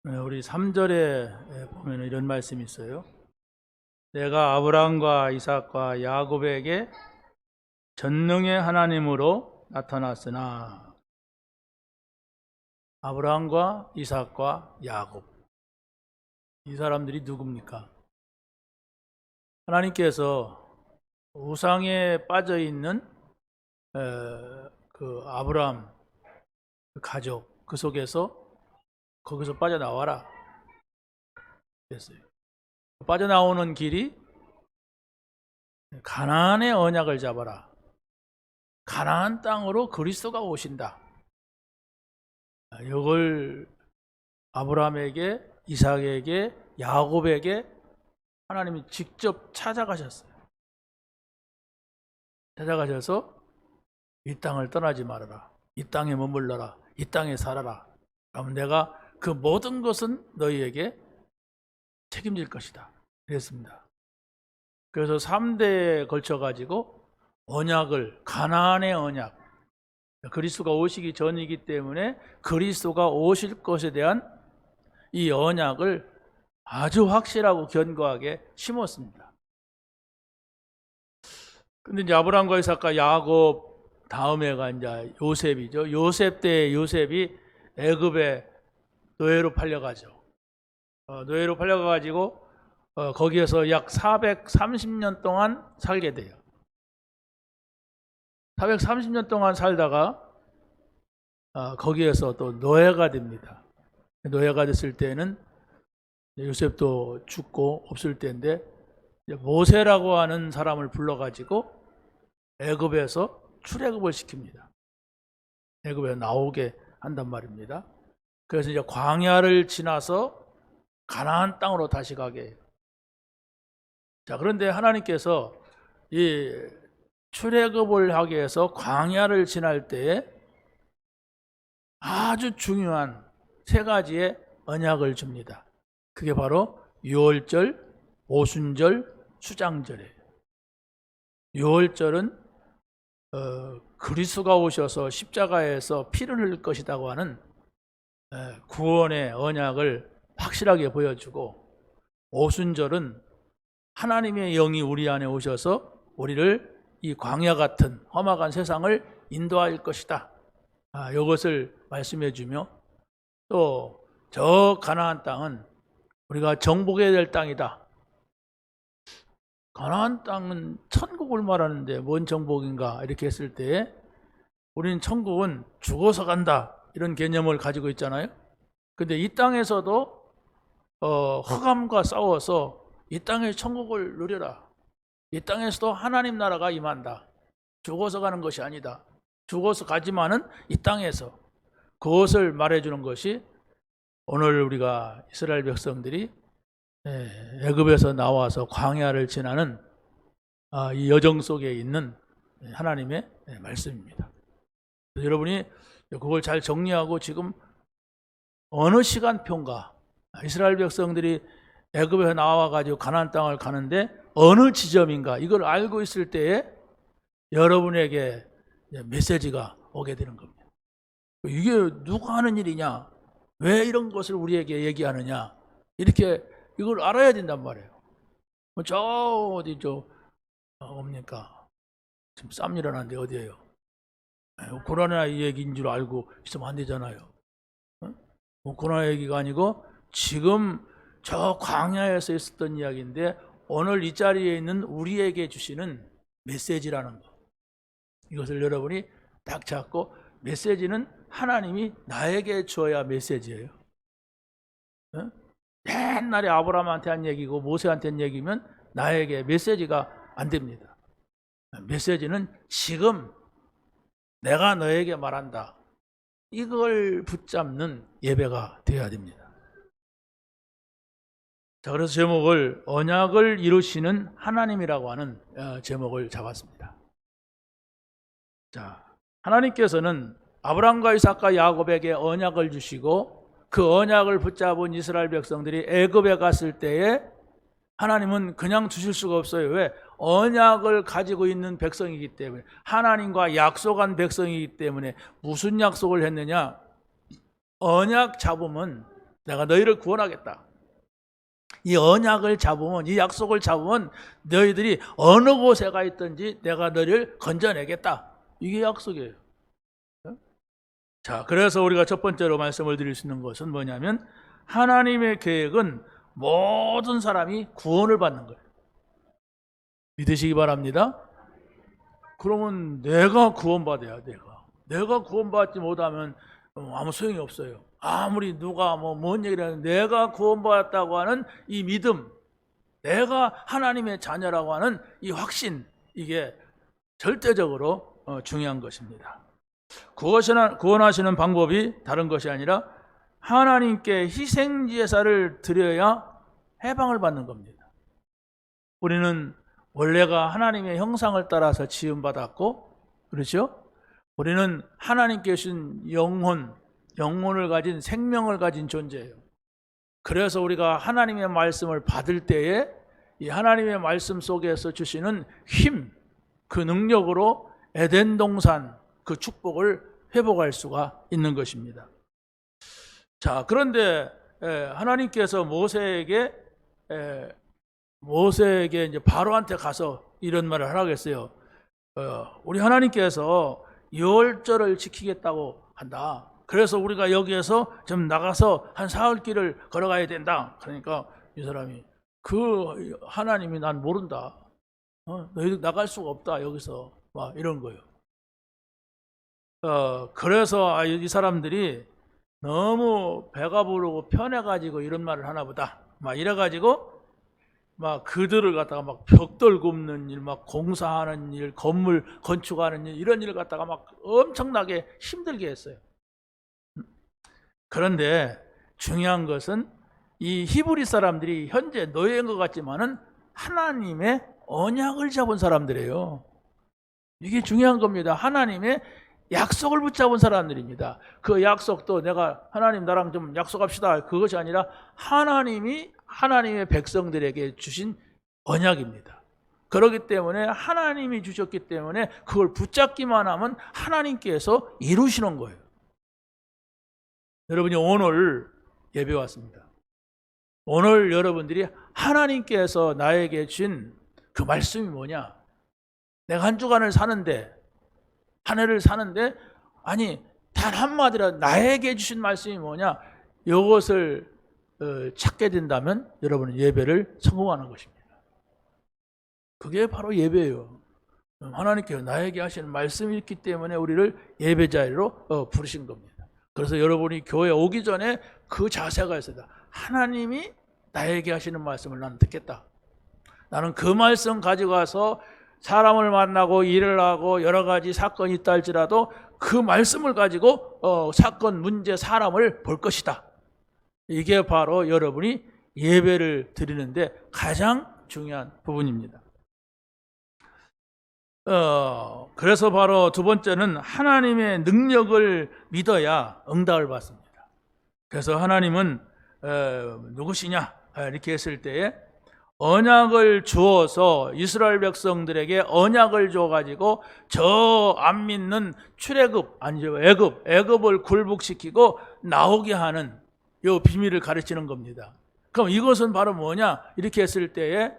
우리 3절에 보면 이런 말씀이 있어요. 내가 아브라함과 이삭과 야곱에게 전능의 하나님으로 나타났으나. 아브라함과 이삭과 야곱, 이 사람들이 누굽니까? 하나님께서 우상에 빠져 있는 그 아브라함 그 가족, 그 속에서 거기서 빠져나와라 그랬어요. 빠져나오는 길이 가나안의 언약을 잡아라. 가나안 땅으로 그리스도가 오신다. 이걸 아브라함에게, 이삭에게, 야곱에게 하나님이 직접 찾아가셨어요. 찾아가셔서 이 땅을 떠나지 말아라. 이 땅에 머물러라. 이 땅에 살아라. 그러면 내가 그 모든 것은 너희에게 책임질 것이다. 그랬습니다. 그래서 3대에 걸쳐가지고 언약을, 가나안의 언약, 그리스도가 오시기 전이기 때문에 그리스도가 오실 것에 대한 이 언약을 아주 확실하고 견고하게 심었습니다. 근데 이제 아브라함과 이삭과 야곱 다음에가 이제 요셉이죠. 요셉 때 요셉이 애굽에 노예로 팔려가죠. 노예로 팔려가지고 거기에서 약 430년 동안 살게 돼요. 430년 동안 살다가 거기에서 또 노예가 됩니다. 노예가 됐을 때는 요셉도 죽고 없을 때인데 모세라고 하는 사람을 불러가지고 애굽에서 출애굽을 시킵니다. 애굽에 나오게 한단 말입니다. 그래서 이제 광야를 지나서 가나안 땅으로 다시 가게 해요. 자, 그런데 하나님께서 이 출애굽을 하기 위해서 광야를 지날 때에 아주 중요한 세 가지의 언약을 줍니다. 그게 바로 유월절, 오순절, 수장절이에요. 유월절은 그리스도가 오셔서 십자가에서 피를 흘릴 것이라고 하는 구원의 언약을 확실하게 보여주고, 오순절은 하나님의 영이 우리 안에 오셔서 우리를 이 광야 같은 험악한 세상을 인도할 것이다. 이것을 말씀해 주며, 또 저 가나안 땅은 우리가 정복해야 될 땅이다. 가나안 땅은 천국을 말하는데 뭔 정복인가 이렇게 했을 때 우리는 천국은 죽어서 간다 이런 개념을 가지고 있잖아요. 근데 이 땅에서도 흑암과 싸워서 이 땅의 천국을 누려라. 이 땅에서도 하나님 나라가 임한다. 죽어서 가는 것이 아니다. 죽어서 가지만은 이 땅에서, 그것을 말해주는 것이 오늘 우리가 이스라엘 백성들이 애굽에서 나와서 광야를 지나는 이 여정 속에 있는 하나님의 말씀입니다. 여러분이 그걸 잘 정리하고 지금 어느 시간표인가, 이스라엘 백성들이 애굽에서 나와가지고 가나안 땅을 가는데 어느 지점인가, 이걸 알고 있을 때에 여러분에게 메시지가 오게 되는 겁니다. 이게 누가 하는 일이냐, 왜 이런 것을 우리에게 얘기하느냐, 이렇게 이걸 알아야 된단 말이에요. 저 어디 뭡니까? 지금 쌈 일어났는데 어디예요? 코로나 얘기인 줄 알고 있으면 안 되잖아요. 코로나 얘기가 아니고 지금 저 광야에서 있었던 이야기인데 오늘 이 자리에 있는 우리에게 주시는 메시지라는 거. 이것을 여러분이 딱 잡고, 메시지는 하나님이 나에게 주어야 메시지예요. 옛날에 아브라함한테 한 얘기고 모세한테 한 얘기면 나에게 메시지가 안 됩니다. 메시지는 지금 내가 너에게 말한다. 이걸 붙잡는 예배가 되어야 됩니다. 자, 그래서 제목을 언약을 이루시는 하나님이라고 하는 제목을 잡았습니다. 자, 하나님께서는 아브라함과 이삭과 야곱에게 언약을 주시고 그 언약을 붙잡은 이스라엘 백성들이 애굽에 갔을 때에 하나님은 그냥 주실 수가 없어요. 왜? 언약을 가지고 있는 백성이기 때문에, 하나님과 약속한 백성이기 때문에. 무슨 약속을 했느냐? 언약 잡으면 내가 너희를 구원하겠다. 이 언약을 잡으면, 이 약속을 잡으면 너희들이 어느 곳에 가 있든지 내가 너희를 건져내겠다. 이게 약속이에요. 자, 그래서 우리가 첫 번째로 말씀을 드릴 수 있는 것은 뭐냐면 하나님의 계획은 모든 사람이 구원을 받는 거예요. 믿으시기 바랍니다. 그러면 내가 구원받아야 내가 구원받지 못하면 아무 소용이 없어요. 아무리 누가 뭔 얘기를 하든 내가 구원받았다고 하는 이 믿음, 내가 하나님의 자녀라고 하는 이 확신, 이게 절대적으로 중요한 것입니다. 구원하시는 방법이 다른 것이 아니라 하나님께 희생제사를 드려야 해방을 받는 겁니다. 우리는 원래가 하나님의 형상을 따라서 지음받았고, 그렇죠? 우리는 하나님께 주신 영혼을 가진, 생명을 가진 존재예요. 그래서 우리가 하나님의 말씀을 받을 때에 이 하나님의 말씀 속에서 주시는 힘, 그 능력으로 에덴 동산 그 축복을 회복할 수가 있는 것입니다. 자, 그런데 하나님께서 모세에게 이제 바로한테 가서 이런 말을 하라고 했어요. 우리 하나님께서 유월절을 지키겠다고 한다. 그래서 우리가 여기에서 좀 나가서 한 사흘 길을 걸어가야 된다. 그러니까 이 사람이 그 하나님이 난 모른다. 너희들 나갈 수가 없다. 여기서 막 이런 거예요. 그래서 이 사람들이 너무 배가 부르고 편해가지고 이런 말을 하나 보다. 막 이래가지고 막 그들을 갖다가 막 벽돌 굽는 일, 막 공사하는 일, 건물 건축하는 일, 이런 일을 갖다가 막 엄청나게 힘들게 했어요. 그런데 중요한 것은 이 히브리 사람들이 현재 노예인 것 같지만은 하나님의 언약을 잡은 사람들이에요. 이게 중요한 겁니다. 하나님의 약속을 붙잡은 사람들입니다. 그 약속도 내가 하나님 나랑 좀 약속합시다. 그것이 아니라 하나님이 하나님의 백성들에게 주신 언약입니다. 그렇기 때문에 하나님이 주셨기 때문에 그걸 붙잡기만 하면 하나님께서 이루시는 거예요. 여러분이 오늘 예배 왔습니다. 오늘 여러분들이 하나님께서 나에게 준 그 말씀이 뭐냐? 내가 한 주간을 사는데, 한 해를 사는데, 아니 단 한마디라도 나에게 주신 말씀이 뭐냐? 이것을 찾게 된다면 여러분은 예배를 성공하는 것입니다. 그게 바로 예배예요. 하나님께서 나에게 하시는 말씀이 있기 때문에 우리를 예배 자리로 부르신 겁니다. 그래서 여러분이 교회 오기 전에 그 자세가 있어야. 하나님이 나에게 하시는 말씀을 나는 듣겠다. 나는 그 말씀 가지고 와서 사람을 만나고 일을 하고 여러 가지 사건이 있다 할지라도 그 말씀을 가지고 사건, 문제, 사람을 볼 것이다. 이게 바로 여러분이 예배를 드리는데 가장 중요한 부분입니다. 그래서 바로 두 번째는 하나님의 능력을 믿어야 응답을 받습니다. 그래서 하나님은 누구시냐 이렇게 했을 때에 언약을 주어서 이스라엘 백성들에게 언약을 줘가지고 저 안 믿는 출애굽 아니죠 애굽을 굴복시키고 나오게 하는 이 비밀을 가르치는 겁니다. 그럼 이것은 바로 뭐냐 이렇게 했을 때에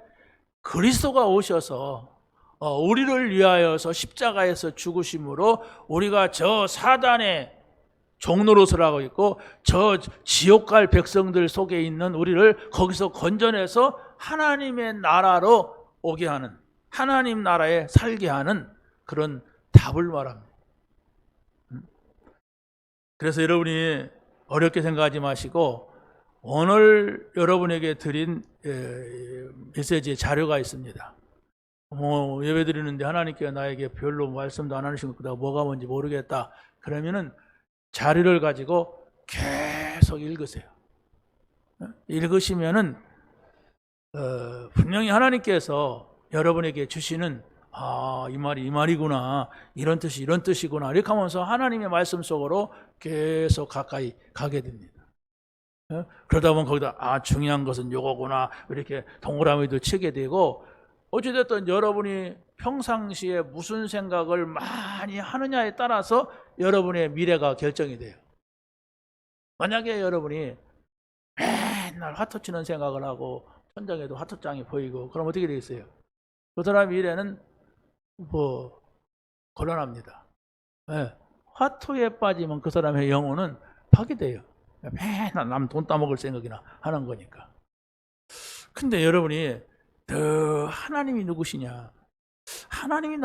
그리스도가 오셔서 우리를 위하여서 십자가에서 죽으심으로 우리가 저 사단의 종노릇을 하고 있고 저 지옥 갈 백성들 속에 있는 우리를 거기서 건져내서 하나님의 나라로 오게 하는, 하나님 나라에 살게 하는 그런 답을 말합니다. 그래서 여러분이 어렵게 생각하지 마시고 오늘 여러분에게 드린 메시지의 자료가 있습니다. 예배 드리는데 하나님께서 나에게 별로 말씀도 안 하시는 것보다 뭐가 뭔지 모르겠다. 그러면은 자료를 가지고 계속 읽으세요. 읽으시면은 분명히 하나님께서 여러분에게 주시는 이 말이 이 말이구나, 이런 뜻이 이런 뜻이구나 이렇게 하면서 하나님의 말씀 속으로 계속 가까이 가게 됩니다. 그러다 보면 거기다 중요한 것은 요거구나 이렇게 동그라미도 치게 되고, 어찌됐든 여러분이 평상시에 무슨 생각을 많이 하느냐에 따라서 여러분의 미래가 결정이 돼요. 만약에 여러분이 맨날 화투 치는 생각을 하고 천장에도 화투장이 보이고 그럼 어떻게 되겠어요? 그 사람 미래는 뭐 곤란합니다. 네. 화투에 빠지면 그 사람의 영혼은 파괴돼요. 맨날 남 돈 따먹을 생각이나 하는 거니까. 근데 여러분이 하나님이 누구시냐? 하나님이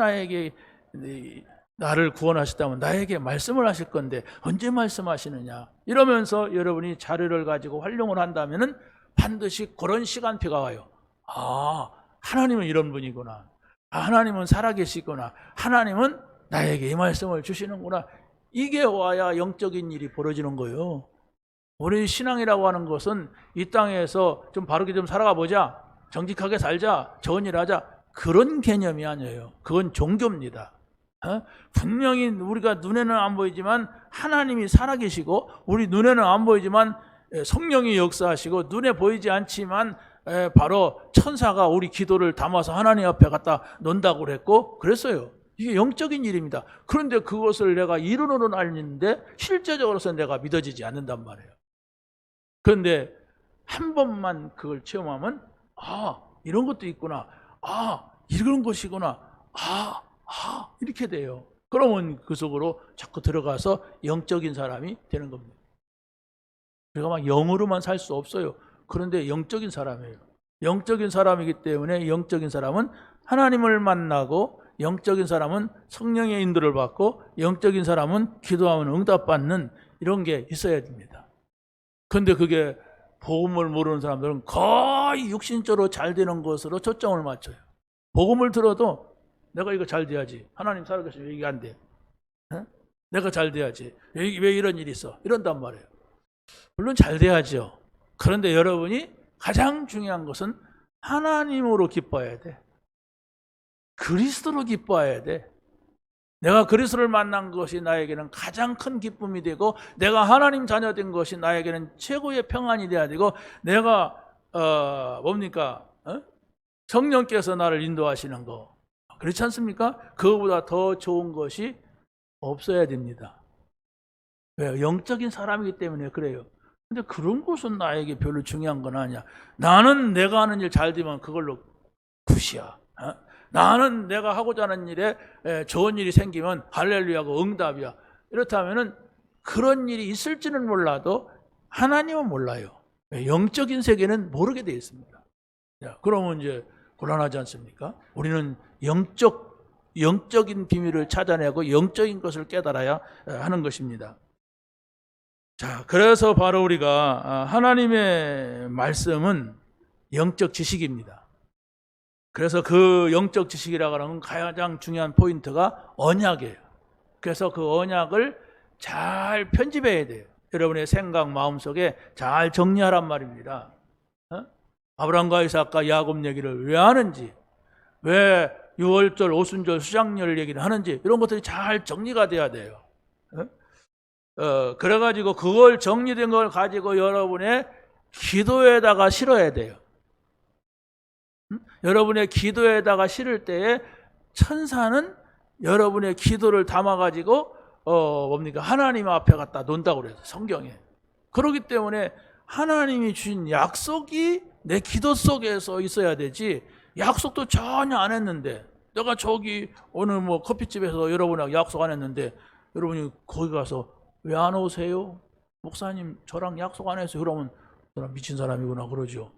나를 구원하셨다면 나에게 말씀을 하실 건데 언제 말씀하시느냐? 이러면서 여러분이 자료를 가지고 활용을 한다면은 반드시 그런 시간표가 와요. 아, 하나님은 이런 분이구나. 아, 하나님은 살아계시구나. 하나님은 나에게 이 말씀을 주시는구나. 이게 와야 영적인 일이 벌어지는 거예요. 우리 신앙이라고 하는 것은 이 땅에서 좀 바르게 좀 살아가 보자, 정직하게 살자, 좋은 일 하자, 그런 개념이 아니에요. 그건 종교입니다. 분명히 우리가 눈에는 안 보이지만 하나님이 살아계시고, 우리 눈에는 안 보이지만 성령이 역사하시고, 눈에 보이지 않지만 바로 천사가 우리 기도를 담아서 하나님 앞에 갖다 놓는다고 그랬고 그랬어요. 이게 영적인 일입니다. 그런데 그것을 내가 이론으로는 알는데 실제적으로서 내가 믿어지지 않는단 말이에요. 그런데 한 번만 그걸 체험하면 이런 것도 있구나. 이런 것이구나. 이렇게 돼요. 그러면 그 속으로 자꾸 들어가서 영적인 사람이 되는 겁니다. 우리가 막 영으로만 살 수 없어요. 그런데 영적인 사람이에요. 영적인 사람이기 때문에 영적인 사람은 하나님을 만나고, 영적인 사람은 성령의 인도를 받고, 영적인 사람은 기도하면 응답받는 이런 게 있어야 됩니다. 그런데 그게 복음을 모르는 사람들은 거의 육신적으로 잘 되는 것으로 초점을 맞춰요. 복음을 들어도 내가 이거 잘 돼야지. 하나님 살아계시면 이게 안 돼. 내가 잘 돼야지. 왜 이런 일이 있어? 이런단 말이에요. 물론 잘 돼야죠. 그런데 여러분이 가장 중요한 것은 하나님으로 기뻐해야 돼. 그리스도로 기뻐해야 돼. 내가 그리스도를 만난 것이 나에게는 가장 큰 기쁨이 되고, 내가 하나님 자녀 된 것이 나에게는 최고의 평안이 돼야 되고, 내가 성령께서 나를 인도하시는 거, 그렇지 않습니까? 그거보다 더 좋은 것이 없어야 됩니다. 왜요? 영적인 사람이기 때문에 그래요. 근데 그런 것은 나에게 별로 중요한 건 아니야. 나는 내가 하는 일 잘 되면 그걸로 굿이야. 나는 내가 하고자 하는 일에 좋은 일이 생기면 할렐루야고 응답이야. 이렇다면은 그런 일이 있을지는 몰라도 하나님은 몰라요. 영적인 세계는 모르게 되어 있습니다. 그러면 이제 곤란하지 않습니까? 우리는 영적인 비밀을 찾아내고 영적인 것을 깨달아야 하는 것입니다. 자, 그래서 바로 우리가 하나님의 말씀은 영적 지식입니다. 그래서 그 영적 지식이라고 하는 건 가장 중요한 포인트가 언약이에요. 그래서 그 언약을 잘 편집해야 돼요. 여러분의 생각, 마음속에 잘 정리하란 말입니다. 아브라함과 이삭과 야곱 얘기를 왜 하는지, 왜 유월절, 오순절, 수장절 얘기를 하는지, 이런 것들이 잘 정리가 돼야 돼요. 그래가지고 그걸 정리된 걸 가지고 여러분의 기도에다가 실어야 돼요. 여러분의 기도에다가 실을 때에 천사는 여러분의 기도를 담아가지고 하나님 앞에 갖다 놓는다고 그래요. 성경에. 그렇기 때문에 하나님이 주신 약속이 내 기도 속에서 있어야 되지, 약속도 전혀 안 했는데, 내가 저기 오늘 커피집에서 여러분하고 약속 안 했는데 여러분이 거기 가서 왜 안 오세요? 목사님 저랑 약속 안 했어요. 그러면 저랑 미친 사람이구나 그러죠.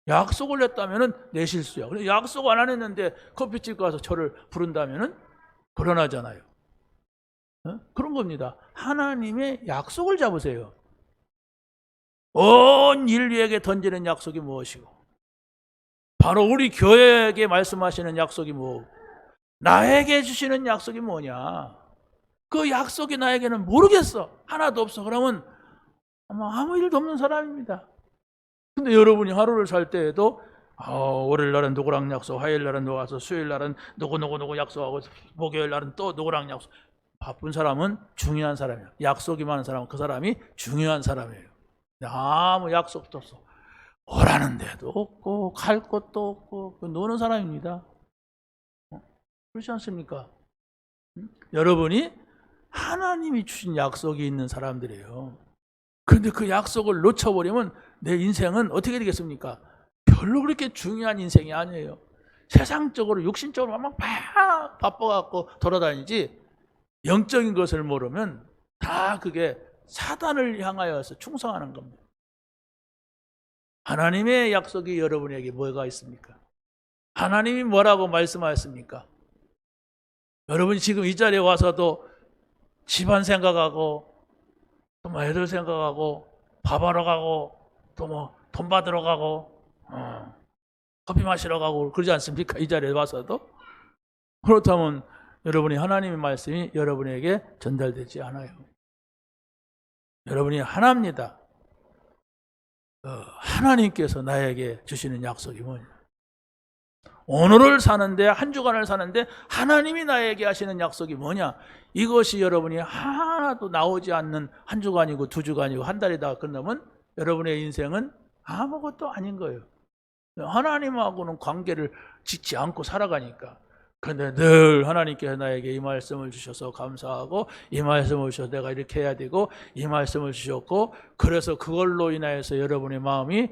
약속을 했다면은 내 실수야. 근데 약속 안 했는데 커피집 가서 저를 부른다면은 곤란하잖아요. 그런 겁니다. 하나님의 약속을 잡으세요. 온 인류에게 던지는 약속이 무엇이고, 바로 우리 교회에게 말씀하시는 약속이 뭐고, 나에게 주시는 약속이 뭐냐. 그 약속이 나에게는 모르겠어. 하나도 없어. 그러면 아무 일도 없는 사람입니다. 근데 여러분이 하루를 살 때에도 월요일 날은 누구랑 약속, 화요일 날은 누구 와서, 수요일 날은 누구 약속하고, 목요일 날은 또 누구랑 약속. 바쁜 사람은 중요한 사람이에요. 약속이 많은 사람은 그 사람이 중요한 사람이에요. 아무 약속도 없어. 오라는 데도 없고 갈 곳도 없고 노는 사람입니다. 그렇지 않습니까? 여러분이 하나님이 주신 약속이 있는 사람들이에요. 그런데 그 약속을 놓쳐버리면 내 인생은 어떻게 되겠습니까? 별로 그렇게 중요한 인생이 아니에요. 세상적으로 육신적으로 막 바빠갖고 돌아다니지 영적인 것을 모르면 다 그게 사단을 향하여서 충성하는 겁니다. 하나님의 약속이 여러분에게 뭐가 있습니까? 하나님이 뭐라고 말씀하셨습니까? 여러분이 지금 이 자리에 와서도 집안 생각하고 또 뭐 애들 생각하고 밥하러 가고 또 뭐 돈 받으러 가고 커피 마시러 가고 그러지 않습니까? 이 자리에 와서도. 그렇다면 여러분이 하나님의 말씀이 여러분에게 전달되지 않아요. 여러분이 하나입니다. 하나님께서 나에게 주시는 약속이 뭐냐? 오늘을 사는데, 한 주간을 사는데 하나님이 나에게 하시는 약속이 뭐냐? 이것이 여러분이 하나도 나오지 않는 한 주간이고 두 주간이고 한 달이 다 끝나면 여러분의 인생은 아무것도 아닌 거예요. 하나님하고는 관계를 짓지 않고 살아가니까. 그런데 늘 하나님께서 나에게 이 말씀을 주셔서 감사하고, 이 말씀을 주셔서 내가 이렇게 해야 되고, 이 말씀을 주셨고, 그래서 그걸로 인하여서 여러분의 마음이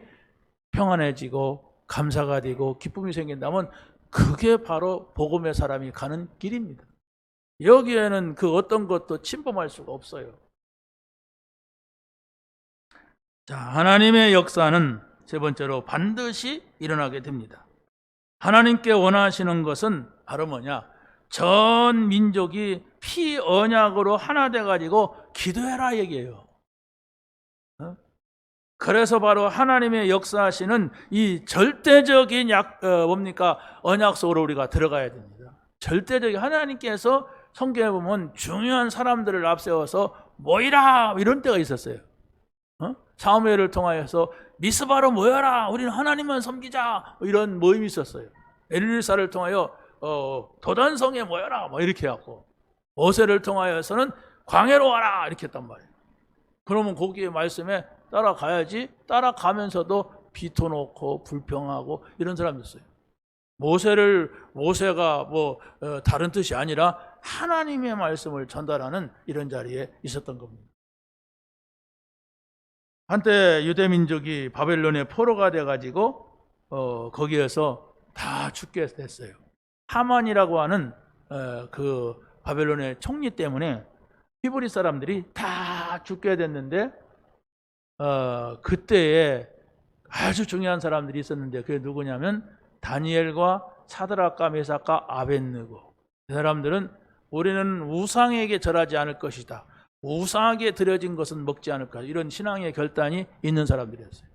평안해지고 감사가 되고 기쁨이 생긴다면 그게 바로 복음의 사람이 가는 길입니다. 여기에는 그 어떤 것도 침범할 수가 없어요. 자, 하나님의 역사는 세 번째로 반드시 일어나게 됩니다. 하나님께 원하시는 것은 바로 뭐냐? 전 민족이 피 언약으로 하나 돼가지고 기도해라 얘기예요. 그래서 바로 하나님의 역사하시는 이 절대적인 언약 속으로 우리가 들어가야 됩니다. 절대적인 하나님께서 성경에 보면 중요한 사람들을 앞세워서 모이라 이런 때가 있었어요. 사무엘을 통하여서 미스바로 모여라, 우리는 하나님만 섬기자, 이런 모임이 있었어요. 엘리사를 통하여 도단성에 모여라 뭐 이렇게 해갖고, 모세를 통하여서는 광야로 와라 이렇게 했단 말이에요. 그러면 거기에 말씀에 따라가야지, 따라가면서도 비토놓고 불평하고 이런 사람이 있어요. 모세가 뭐 다른 뜻이 아니라 하나님의 말씀을 전달하는 이런 자리에 있었던 겁니다. 한때 유대민족이 바벨론의 포로가 돼가지고 거기에서 다 죽게 됐어요. 하만이라고 하는 그 바벨론의 총리 때문에 히브리 사람들이 다 죽게 됐는데, 그때에 아주 중요한 사람들이 있었는데 그게 누구냐면 다니엘과 사드락과 메삭과 아벳느고. 이 사람들은 우리는 우상에게 절하지 않을 것이다, 우상에게 드려진 것은 먹지 않을 것이다, 이런 신앙의 결단이 있는 사람들이었어요.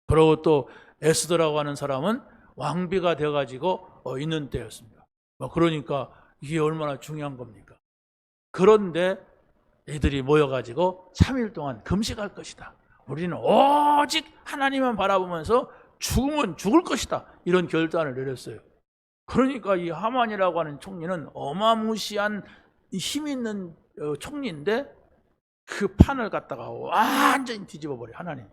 그리고 또 에스더라고 하는 사람은 왕비가 되어가지고 있는 때였습니다. 그러니까 이게 얼마나 중요한 겁니까? 그런데 애들이 모여가지고 3일 동안 금식할 것이다, 우리는 오직 하나님만 바라보면서 죽으면 죽을 것이다, 이런 결단을 내렸어요. 그러니까 이 하만이라고 하는 총리는 어마무시한 힘 있는 총리인데 그 판을 갖다가 완전히 뒤집어버려요, 하나님.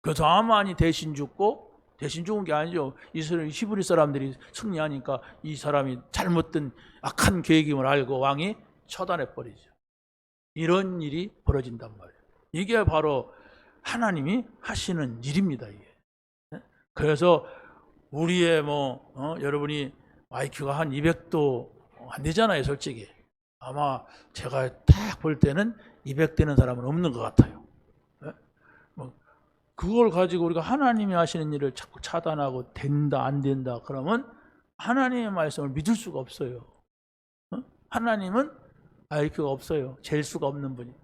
그래서 하만이 대신 죽고, 대신 죽은 게 아니죠. 이스라엘 히브리 사람들이 승리하니까 이 사람이 잘못된 악한 계획임을 알고 왕이 처단해버리죠. 이런 일이 벌어진단 말이에요. 이게 바로 하나님이 하시는 일입니다, 이게. 그래서 우리의 여러분이 IQ가 한 200도 안 되잖아요, 솔직히. 아마 제가 딱 볼 때는 200 되는 사람은 없는 것 같아요. 그걸 가지고 우리가 하나님이 하시는 일을 자꾸 차단하고 된다 안 된다 그러면 하나님의 말씀을 믿을 수가 없어요. 하나님은 IQ가 없어요. 잴 수가 없는 분이.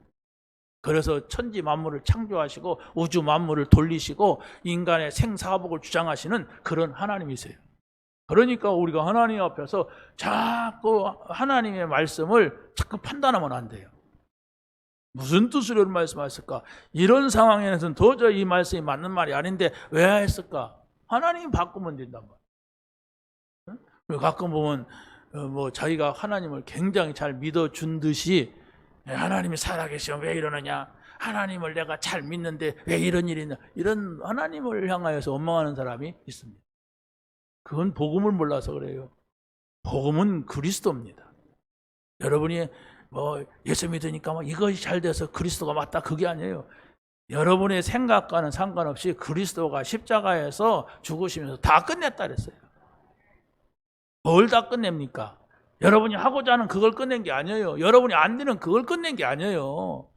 그래서 천지 만물을 창조하시고 우주 만물을 돌리시고 인간의 생사복을 주장하시는 그런 하나님이세요. 그러니까 우리가 하나님 앞에서 자꾸 하나님의 말씀을 자꾸 판단하면 안 돼요. 무슨 뜻으로 이런 말씀하셨을까? 이런 상황에서는 도저히 이 말씀이 맞는 말이 아닌데 왜 했을까? 하나님이 바꾸면 된단 말이에요. 가끔 보면 자기가 하나님을 굉장히 잘 믿어준 듯이 하나님이 살아계시면 왜 이러느냐, 하나님을 내가 잘 믿는데 왜 이런 일이 있냐, 이런 하나님을 향하여서 원망하는 사람이 있습니다. 그건 복음을 몰라서 그래요. 복음은 그리스도입니다. 여러분이 뭐 예수 믿으니까 막 이것이 잘 돼서 그리스도가 맞다, 그게 아니에요. 여러분의 생각과는 상관없이 그리스도가 십자가에서 죽으시면서 다 끝냈다 그랬어요. 뭘 다 끝냅니까? 여러분이 하고자 하는 그걸 끝낸 게 아니에요. 여러분이 안 되는 그걸 끝낸 게 아니에요.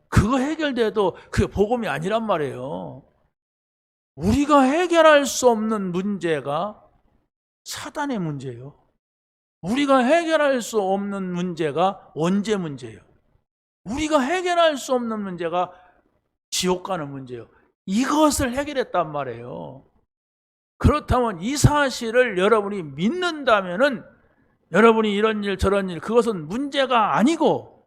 그거 해결돼도 그게 복음이 아니란 말이에요. 우리가 해결할 수 없는 문제가 사단의 문제예요. 우리가 해결할 수 없는 문제가 원죄 문제예요. 우리가 해결할 수 없는 문제가 지옥 가는 문제예요. 이것을 해결했단 말이에요. 그렇다면 이 사실을 여러분이 믿는다면은 여러분이 이런 일 저런 일 그것은 문제가 아니고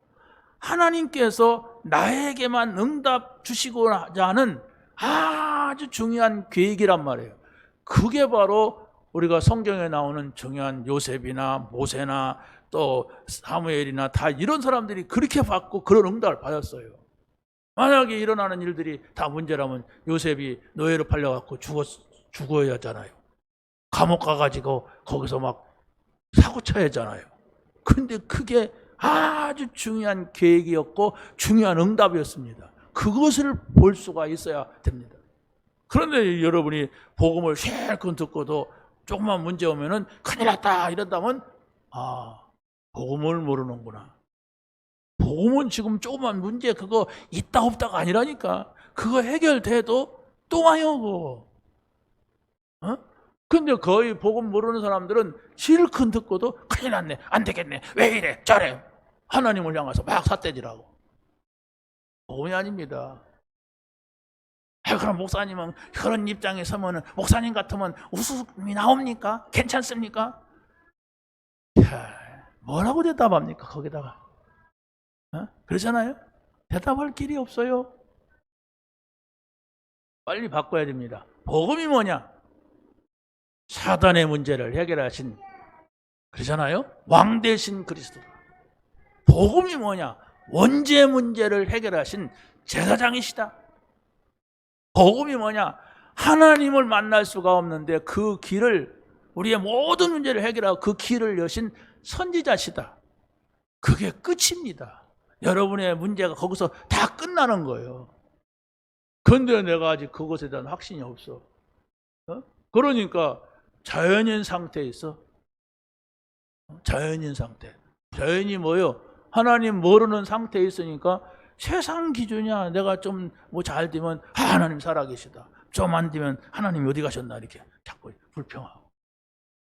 하나님께서 나에게만 응답 주시고자 하는 아주 중요한 계획이란 말이에요. 그게 바로 우리가 성경에 나오는 중요한 요셉이나 모세나 또 사무엘이나 다 이런 사람들이 그렇게 받고 그런 응답을 받았어요. 만약에 일어나는 일들이 다 문제라면 요셉이 노예로 팔려갖고 죽어야 하잖아요. 감옥 가가지고 거기서 막 사고 쳐야 하잖아요. 근데 그게 아주 중요한 계획이었고 중요한 응답이었습니다. 그것을 볼 수가 있어야 됩니다. 그런데 여러분이 복음을 실컷 듣고도 조금만 문제 오면은 큰일 났다 이런다면 복음을 모르는구나. 복음은 지금 조그만 문제 그거 있다 없다가 아니라니까. 그거 해결돼도 또 와요 그거. 근데 거의 복음 모르는 사람들은 실컷 듣고도 큰일 났네, 안 되겠네, 왜 이래 저래 하나님을 향해서 막 삿대질하고. 복음이 아닙니다. 그럼 목사님은 그런 입장에 서면은 목사님 같으면 웃음이 나옵니까? 괜찮습니까? 뭐라고 대답합니까 거기다가? 그러잖아요. 대답할 길이 없어요. 빨리 바꿔야 됩니다. 복음이 뭐냐? 사단의 문제를 해결하신, 그러잖아요. 왕 대신 그리스도. 복음이 뭐냐? 원죄 문제를 해결하신 제사장이시다. 복음이 뭐냐? 하나님을 만날 수가 없는데 그 길을, 우리의 모든 문제를 해결하고 그 길을 여신 선지자시다. 그게 끝입니다. 여러분의 문제가 거기서 다 끝나는 거예요. 그런데 내가 아직 그것에 대한 확신이 없어. 그러니까 자연인 상태에 있어. 자연인 상태. 자연이 뭐예요? 하나님 모르는 상태에 있으니까 세상 기준이야. 내가 좀 뭐 잘 되면 하나님 살아계시다. 좀 안 되면 하나님 어디 가셨나 이렇게 자꾸 불평하고.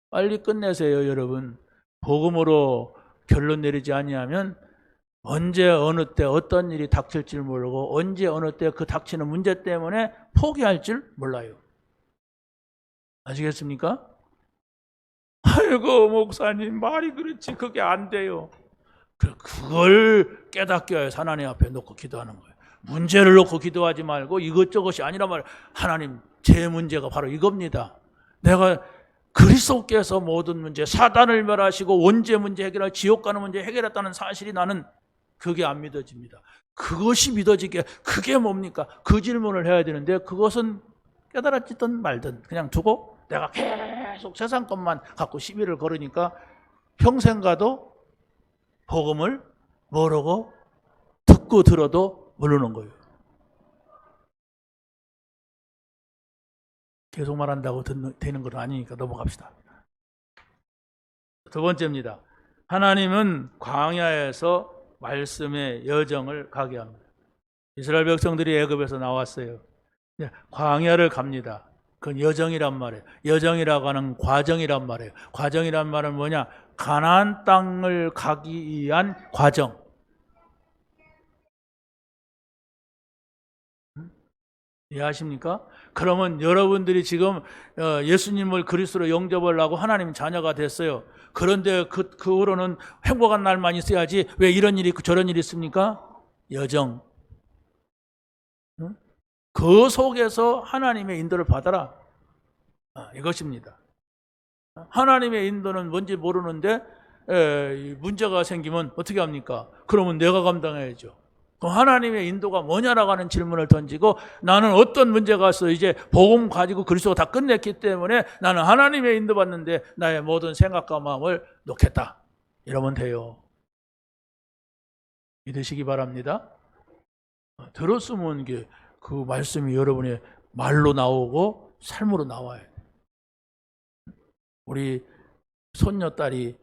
빨리 끝내세요 여러분. 복음으로 결론 내리지 아니하면 언제 어느 때 어떤 일이 닥칠지 모르고 언제 어느 때 그 닥치는 문제 때문에 포기할 줄 몰라요. 아시겠습니까? 아이고 목사님 말이 그렇지 그게 안 돼요. 그걸 깨닫게 해서 하나님 앞에 놓고 기도하는 거예요. 문제를 놓고 기도하지 말고 이것저것이 아니라 말이에요. 하나님 제 문제가 바로 이겁니다. 내가 그리스도께서 모든 문제, 사단을 멸하시고 원죄 문제 해결하고 지옥 가는 문제 해결했다는 사실이 나는 그게 안 믿어집니다. 그것이 믿어지게 그게 뭡니까? 그 질문을 해야 되는데 그것은 깨달았든 말든 그냥 두고 내가 계속 세상 것만 갖고 시비를 걸으니까 평생 가도 복음을 모르고 듣고 들어도 모르는 거예요. 계속 말한다고 되는 건 아니니까 넘어갑시다. 두 번째입니다. 하나님은 광야에서 말씀의 여정을 가게 합니다. 이스라엘 백성들이 애굽에서 나왔어요. 광야를 갑니다. 그건 여정이란 말이에요. 여정이라고 하는 과정이란 말이에요. 과정이란 말은 뭐냐? 가나안 땅을 가기 위한 과정. 이해하십니까? 그러면 여러분들이 지금 예수님을 그리스도로 영접하려고 하나님 자녀가 됐어요. 그런데 그 후로는 행복한 날만 있어야지 왜 이런 일이 있고 저런 일이 있습니까? 여정. 그 속에서 하나님의 인도를 받아라. 이것입니다. 하나님의 인도는 뭔지 모르는데 문제가 생기면 어떻게 합니까? 그러면 내가 감당해야죠. 그럼 하나님의 인도가 뭐냐라고 하는 질문을 던지고 나는 어떤 문제가 있어 이제 복음 가지고 그리스도가 다 끝냈기 때문에 나는 하나님의 인도 받는데 나의 모든 생각과 마음을 놓겠다. 이러면 돼요. 믿으시기 바랍니다. 들었으면 그 말씀이 여러분의 말로 나오고 삶으로 나와야 돼요. 우리 손녀딸이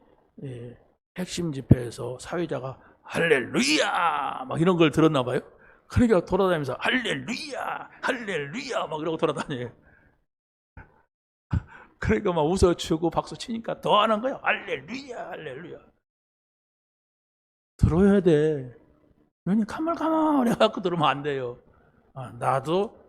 핵심 집회에서 사회자가 할렐루야 막 이런 걸 들었나 봐요. 그러니까 돌아다니면서 할렐루야 할렐루야 막 이러고 돌아다녀요. 그러니까 막 웃어주고 박수 치니까 더 하는 거야. 할렐루야 할렐루야. 들어야 돼. 눈이 가물가물 해갖고 들으면 안 돼요. 나도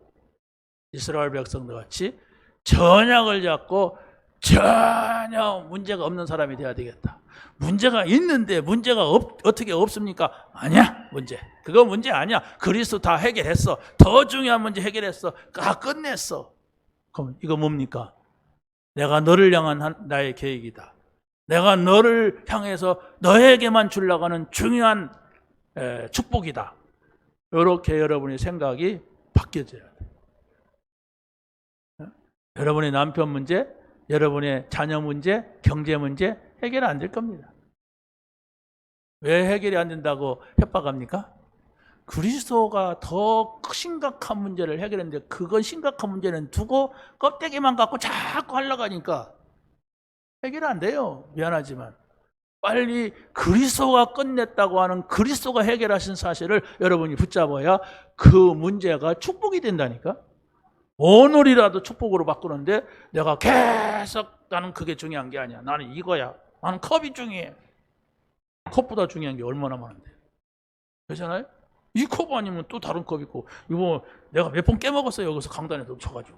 이스라엘 백성들 같이 전약을 잡고 전혀 문제가 없는 사람이 돼야 되겠다. 문제가 있는데 문제가 어떻게 없습니까? 아니야 문제. 그거 문제 아니야. 그리스도 다 해결했어. 더 중요한 문제 해결했어. 다 끝냈어. 그럼 이거 뭡니까? 내가 너를 향한 나의 계획이다. 내가 너를 향해서 너에게만 주려고 하는 중요한 축복이다. 이렇게 여러분의 생각이 바뀌어져야 돼요. 여러분의 남편 문제, 여러분의 자녀 문제, 경제 문제 해결 안 될 겁니다. 왜 해결이 안 된다고 협박합니까? 그리스도가 더 심각한 문제를 해결했는데 그건 심각한 문제는 두고 껍데기만 갖고 자꾸 하려고 하니까 해결 안 돼요. 미안하지만. 빨리 그리스도가 끝냈다고 하는 그리스도가 해결하신 사실을 여러분이 붙잡아야 그 문제가 축복이 된다니까. 오늘이라도 축복으로 바꾸는데 내가 계속 나는 그게 중요한 게 아니야. 나는 이거야. 나는 컵이 중요해. 컵보다 중요한 게 얼마나 많은데. 그렇잖아요? 이 컵 아니면 또 다른 컵 있고 이거 내가 몇 번 깨먹었어요. 여기서 강단에 넘쳐가지고.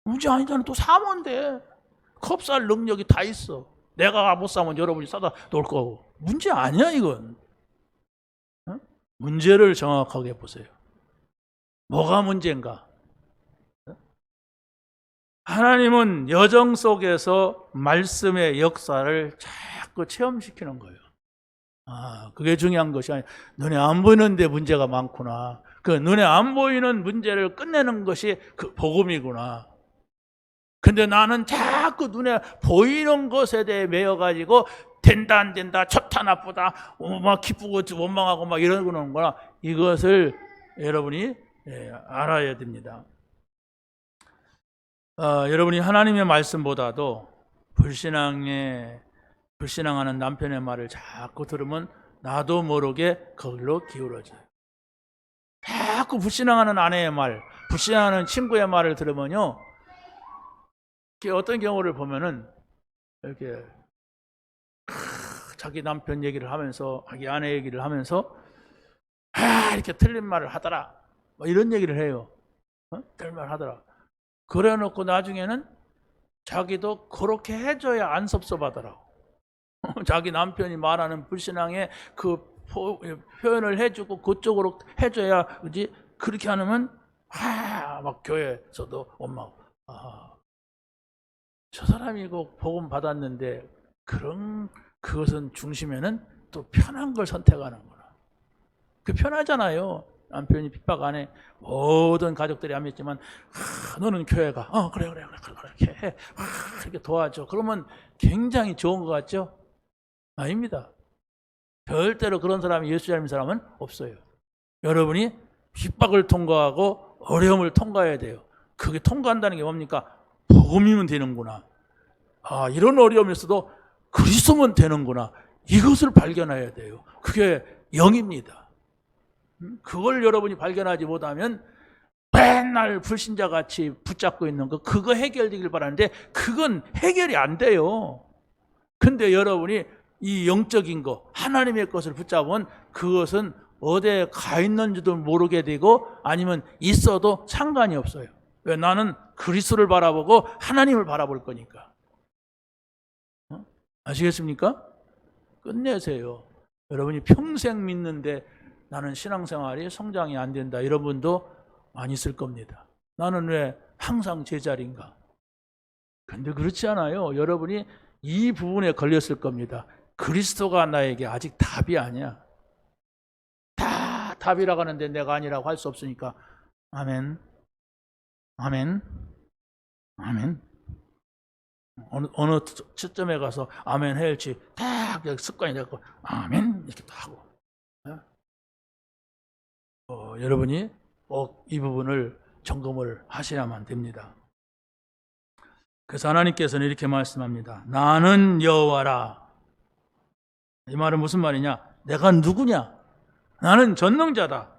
문제 아니잖아. 또 사면 돼. 컵 살 능력이 다 있어. 내가 못 사면 여러분이 사다 놓을 거고. 문제 아니야 이건. 문제를 정확하게 보세요. 뭐가 문제인가? 하나님은 여정 속에서 말씀의 역사를 자꾸 체험시키는 거예요. 그게 중요한 것이 아니라 눈에 안 보이는데 문제가 많구나. 그 눈에 안 보이는 문제를 끝내는 것이 그 복음이구나. 근데 나는 자꾸 눈에 보이는 것에 대해 매여가지고 된다 안 된다 좋다 나쁘다 막 기쁘고 원망하고 막 이러는 거나 이것을 여러분이 알아야 됩니다. 여러분이 하나님의 말씀보다도 불신앙하는 남편의 말을 자꾸 들으면 나도 모르게 거기로 기울어져요. 자꾸 불신앙하는 아내의 말, 불신앙하는 친구의 말을 들으면요, 어떤 경우를 보면은 이렇게 자기 남편 얘기를 하면서 자기 아내 얘기를 하면서 이렇게 틀린 말을 하더라 뭐 이런 얘기를 해요. 틀린 말을 하더라. 그래 놓고 나중에는 자기도 그렇게 해줘야 안 섭섭하더라고. 자기 남편이 말하는 불신앙의 그 표현을 해주고 그쪽으로 해줘야 그지. 그렇게 하면 막 교회에서도 원망하고 저 사람이 이거 복음 받았는데 그것은 중심에는 또 편한 걸 선택하는구나. 그 편하잖아요. 남편이 핍박 안 해. 모든 가족들이 하겠지만 너는 교회가 그래 이렇게 해. 이렇게 도와줘. 그러면 굉장히 좋은 것 같죠? 아닙니다. 절대로 그런 사람이 예수 닮은 사람은 없어요. 여러분이 핍박을 통과하고 어려움을 통과해야 돼요. 그게 통과한다는 게 뭡니까? 복음이면 되는구나. 이런 어려움이 있어도 그리스도면 되는구나. 이것을 발견해야 돼요. 그게 영입니다. 그걸 여러분이 발견하지 못하면 맨날 불신자같이 붙잡고 있는 그거 해결되길 바라는데 그건 해결이 안 돼요. 근데 여러분이 이 영적인 거, 하나님의 것을 붙잡으면 그것은 어디에 가 있는지도 모르게 되고 아니면 있어도 상관이 없어요. 왜? 나는 그리스도를 바라보고 하나님을 바라볼 거니까. 아시겠습니까? 끝내세요. 여러분이 평생 믿는데 나는 신앙생활이 성장이 안 된다 이런 분도 많이 있을 겁니다. 나는 왜 항상 제자리인가? 근데 그렇지 않아요. 여러분이 이 부분에 걸렸을 겁니다. 그리스도가 나에게 아직 답이 아니야. 다 답이라고 하는데 내가 아니라고 할 수 없으니까 아멘, 아멘, 아멘. 어느 시점에 가서 아멘 해야지 딱 습관이 되고 아멘 이렇게 또 하고 여러분이 꼭 이 부분을 점검을 하셔야만 됩니다. 그래서 하나님께서는 이렇게 말씀합니다. 나는 여호와라. 이 말은 무슨 말이냐? 내가 누구냐? 나는 전능자다.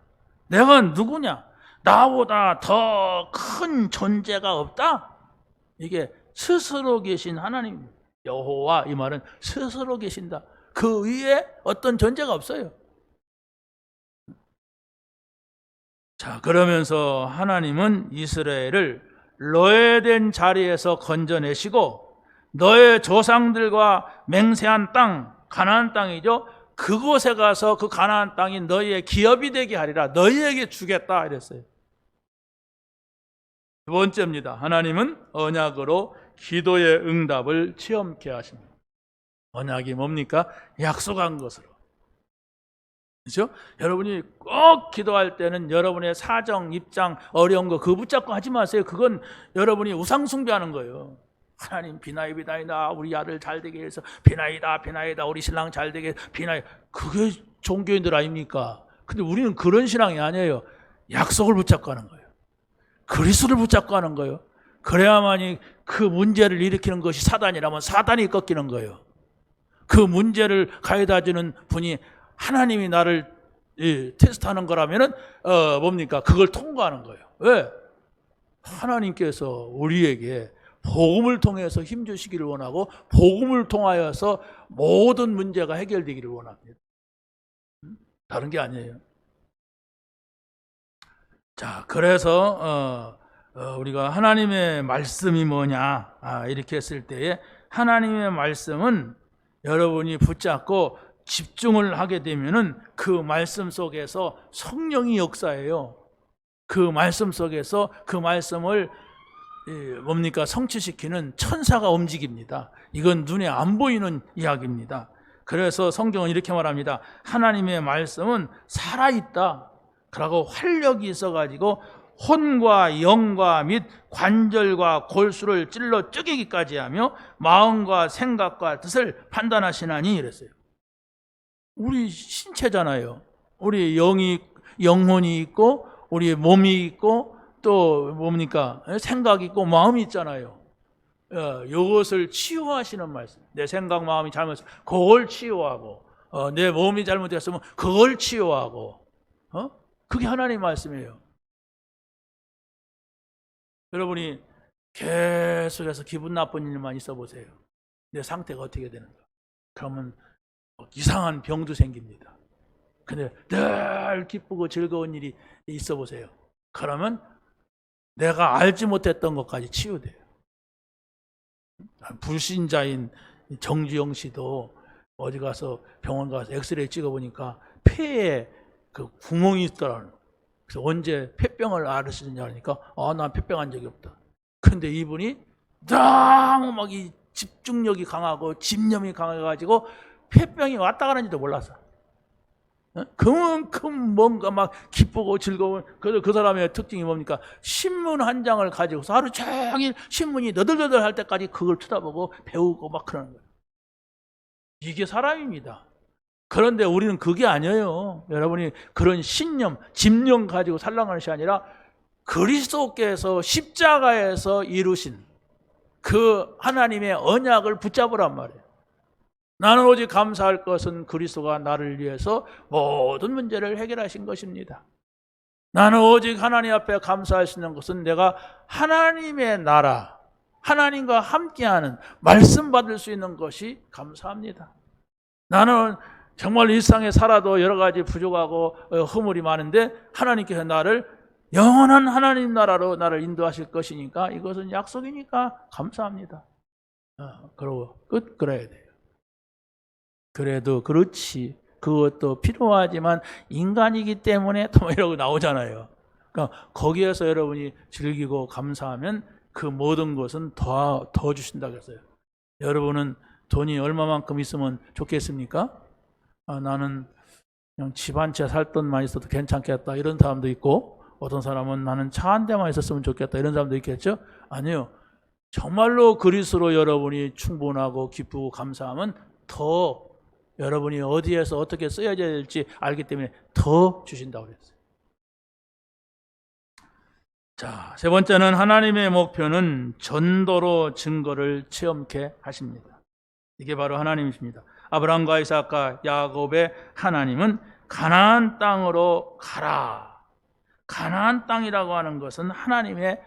내가 누구냐? 나보다 더 큰 존재가 없다? 이게 스스로 계신 하나님, 여호와, 이 말은 스스로 계신다. 그 위에 어떤 존재가 없어요. 자, 그러면서 하나님은 이스라엘을 노예된 자리에서 건져내시고 너의 조상들과 맹세한 땅, 가나안 땅이죠. 그곳에 가서 그 가나안 땅이 너희의 기업이 되게 하리라. 너희에게 주겠다 이랬어요. 두 번째입니다. 하나님은 언약으로 기도의 응답을 체험케 하십니다. 언약이 뭡니까? 약속한 것으로. 그렇죠? 여러분이 꼭 기도할 때는 여러분의 사정, 입장, 어려운 거 그거 붙잡고 하지 마세요. 그건 여러분이 우상 숭배하는 거예요. 하나님 비나이다 우리 아들 잘 되게 해서 비나이다 우리 신랑 잘 되게 비나이. 그게 종교인들 아닙니까? 근데 우리는 그런 신앙이 아니에요. 약속을 붙잡고 하는 거예요. 그리스도를 붙잡고 하는 거예요. 그래야만이 그 문제를 일으키는 것이 사단이라면 사단이 꺾이는 거예요. 그 문제를 가져다 주는 분이 하나님이 나를 테스트하는 거라면은 뭡니까? 그걸 통과하는 거예요. 왜? 하나님께서 우리에게 복음을 통해서 힘 주시기를 원하고 복음을 통하여서 모든 문제가 해결되기를 원합니다. 다른 게 아니에요. 자, 그래서 우리가 하나님의 말씀이 뭐냐 이렇게 했을 때에 하나님의 말씀은 여러분이 붙잡고 집중을 하게 되면은 그 말씀 속에서 성령이 역사해요. 그 말씀 속에서 그 말씀을 뭡니까? 성취시키는 천사가 움직입니다. 이건 눈에 안 보이는 이야기입니다. 그래서 성경은 이렇게 말합니다. 하나님의 말씀은 살아있다. 그러고 활력이 있어가지고 혼과 영과 및 관절과 골수를 찔러 쪼개기까지 하며 마음과 생각과 뜻을 판단하시나니 이랬어요. 우리 신체잖아요. 우리 영혼이 있고 우리 몸이 있고 또 뭡니까? 생각이 있고 마음이 있잖아요. 이것을 치유하시는 말씀. 내 생각, 마음이 잘못했으면 그걸 치유하고 내 몸이 잘못됐으면 그걸 치유하고 그게 하나님의 말씀이에요. 여러분이 계속해서 기분 나쁜 일만 있어 보세요. 내 상태가 어떻게 되는가? 그러면 이상한 병도 생깁니다. 근데 늘 기쁘고 즐거운 일이 있어 보세요. 그러면 내가 알지 못했던 것까지 치유돼요. 불신자인 정주영 씨도 어디 가서 병원 가서 엑스레이 찍어보니까 폐에 그 구멍이 있더라고요. 그래서 언제 폐병을 앓으시느냐 하니까 난 폐병한 적이 없다. 근데 이분이 너무 막 이 집중력이 강하고 집념이 강해가지고 폐병이 왔다 가는지도 몰랐어. 그만큼 뭔가 막 기쁘고 즐거운 그 사람의 특징이 뭡니까? 신문 한 장을 가지고서 하루 종일 신문이 너덜너덜 할 때까지 그걸 쳐다보고 배우고 막 그러는 거예요. 이게 사람입니다. 그런데 우리는 그게 아니에요. 여러분이 그런 신념, 집념 가지고 살아가는 것이 아니라 그리스도께서 십자가에서 이루신 그 하나님의 언약을 붙잡으란 말이에요. 나는 오직 감사할 것은 그리스도가 나를 위해서 모든 문제를 해결하신 것입니다. 나는 오직 하나님 앞에 감사할 수 있는 것은 내가 하나님의 나라, 하나님과 함께하는 말씀 받을 수 있는 것이 감사합니다. 나는 정말 일상에 살아도 여러 가지 부족하고 허물이 많은데 하나님께서 나를 영원한 하나님 나라로 나를 인도하실 것이니까 이것은 약속이니까 감사합니다. 그러고 그래야 돼요. 그래도 그렇지. 그것도 필요하지만 인간이기 때문에 또 이러고 나오잖아요. 그러니까 거기에서 여러분이 즐기고 감사하면 그 모든 것은 더 주신다고 했어요. 여러분은 돈이 얼마만큼 있으면 좋겠습니까? 나는 그냥 집 한 채 살 돈만 있어도 괜찮겠다 이런 사람도 있고 어떤 사람은 나는 차 한 대만 있었으면 좋겠다 이런 사람도 있겠죠? 아니요. 정말로 그리스도로 여러분이 충분하고 기쁘고 감사하면 더 여러분이 어디에서 어떻게 써야 될지 알기 때문에 더 주신다고 그랬어요. 자, 세 번째는 하나님의 목표는 전도로 증거를 체험케 하십니다. 이게 바로 하나님이십니다. 아브라함과 이삭과 야곱의 하나님은 가나안 땅으로 가라. 가나안 땅이라고 하는 것은 하나님의